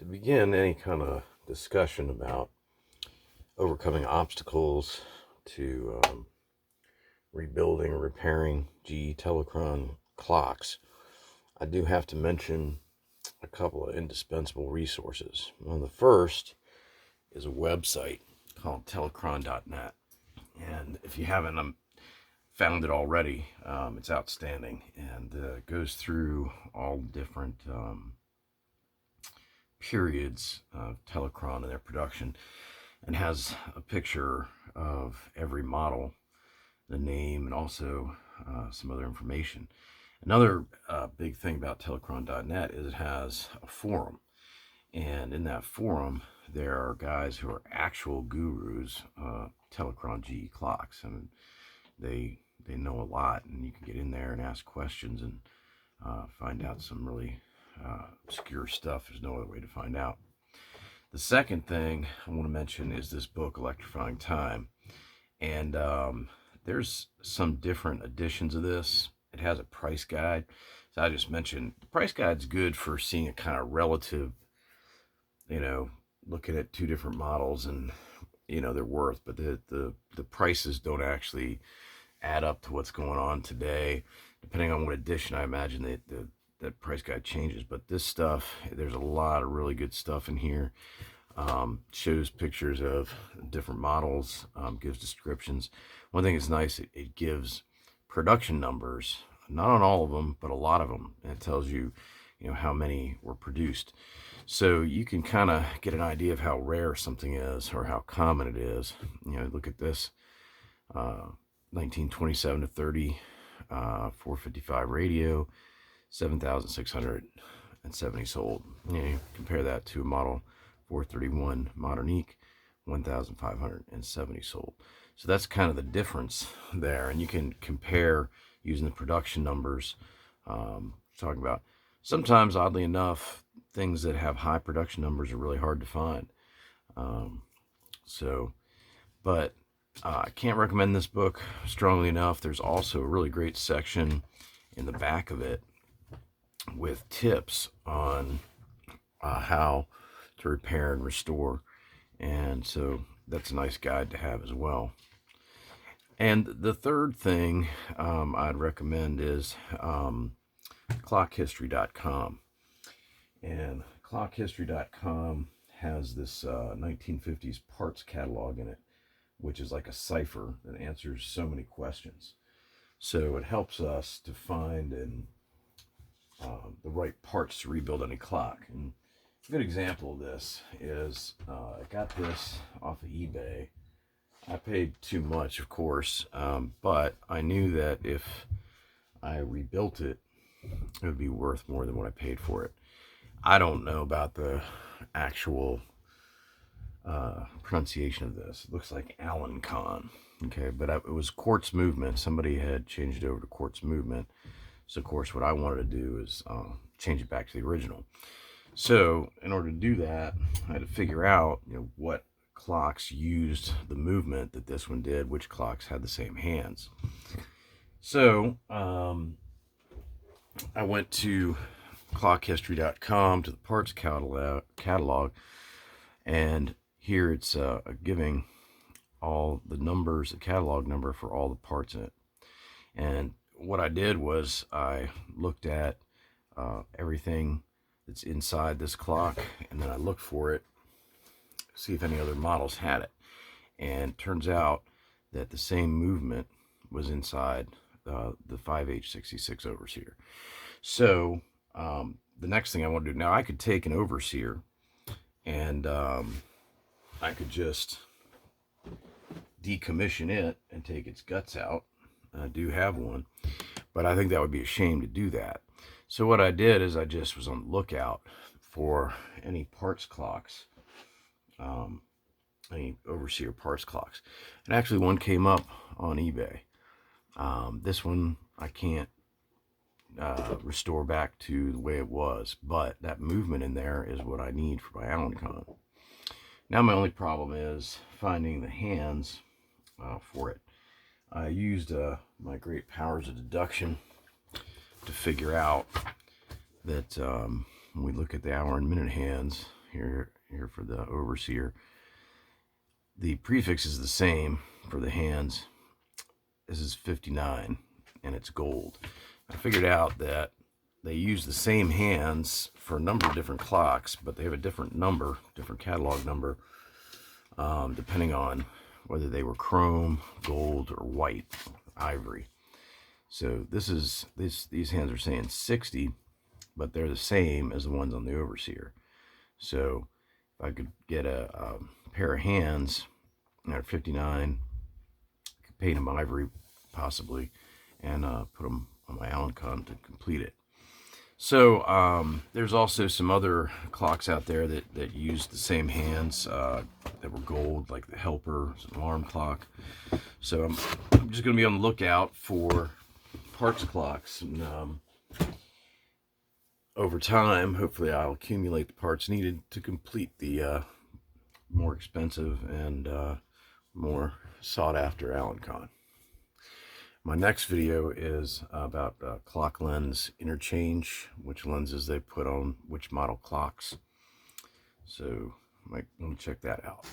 To begin any kind of discussion about overcoming obstacles to rebuilding or repairing GE Telechron clocks, I do have to mention a couple of indispensable resources. One of the first is a website called Telechron.net. And if you haven't found it already, it's outstanding, and it goes through all different periods of Telechron and their production, and has a picture of every model, the name, and also some other information. Another big thing about Telechron.net is it has a forum, and in that forum there are guys who are actual gurus, Telechron GE clocks, and they know a lot, and you can get in there and ask questions and find out some really obscure stuff. There's no other way to find out. The second thing I want to mention is this book, Electrifying Time, and there's some different editions of this. It has a price guide. So I just mentioned the price guide's good for seeing a kind of relative, looking at two different models and their worth, but the prices don't actually add up to what's going on today. Depending on what edition, I imagine that price guide changes. But this stuff, there's a lot of really good stuff in here. Shows pictures of different models, gives descriptions. One thing that's nice, it gives production numbers, not on all of them, but a lot of them, and it tells you, how many were produced. So you can kind of get an idea of how rare something is or how common it is. Look at this, 1927 to 30, 455 radio, 7,670 sold. You compare that to a model 431 Modernique, 1,570 sold. So that's kind of the difference there, and you can compare using the production numbers. Talking about sometimes, oddly enough, things that have high production numbers are really hard to find. But I can't recommend this book strongly enough. There's also a really great section in the back of it with tips on how to repair and restore, and so that's a nice guide to have as well. And the third thing I'd recommend is clockhistory.com. And clockhistory.com has this 1950s parts catalog in it, which is like a cipher that answers so many questions. So it helps us to find the right parts to rebuild any clock. And a good example of this is I got this off of eBay. I paid too much, of course, but I knew that if I rebuilt it, it would be worth more than what I paid for it. I don't know about the actual pronunciation of this. It looks like Alencon, okay, but it was quartz movement. Somebody had changed it over to quartz movement. So of course what I wanted to do is change it back to the original. So in order to do that, I had to figure out what clocks used the movement that this one did, which clocks had the same hands. So I went to clockhistory.com, to the parts catalog, and here it's giving all the numbers, the catalog number for all the parts in it. And what I did was I looked at everything that's inside this clock, and then I looked for it, see if any other models had it. And it turns out that the same movement was inside the 5H66 overseer. So the next thing I want to do now, I could take an overseer and I could just decommission it and take its guts out. I do have one, but I think that would be a shame to do that. So what I did is I just was on the lookout for any parts clocks, any overseer parts clocks, and actually one came up on eBay. This one I can't restore back to the way it was, but that movement in there is what I need for my Alencon. Now my only problem is finding the hands for it. I used my great powers of deduction to figure out that when we look at the hour and minute hands, here for the overseer. The prefix is the same for the hands. This is 59 and it's gold. I figured out that they use the same hands for a number of different clocks, but they have a different number, different catalog number, depending on whether they were chrome, gold, or white, ivory. So these hands are saying 60, but they're the same as the ones on the overseer. So if I could get a pair of hands that are 59, I could paint them ivory possibly, and put them on my Allen con to complete it. So there's also some other clocks out there that use the same hands that were gold, like the Helper, it's an alarm clock. So I'm just going to be on the lookout for parts clocks, and over time, hopefully I'll accumulate the parts needed to complete the more expensive and more sought after Allen con. My next video is about clock lens interchange, which lenses they put on which model clocks. So you might want to check that out.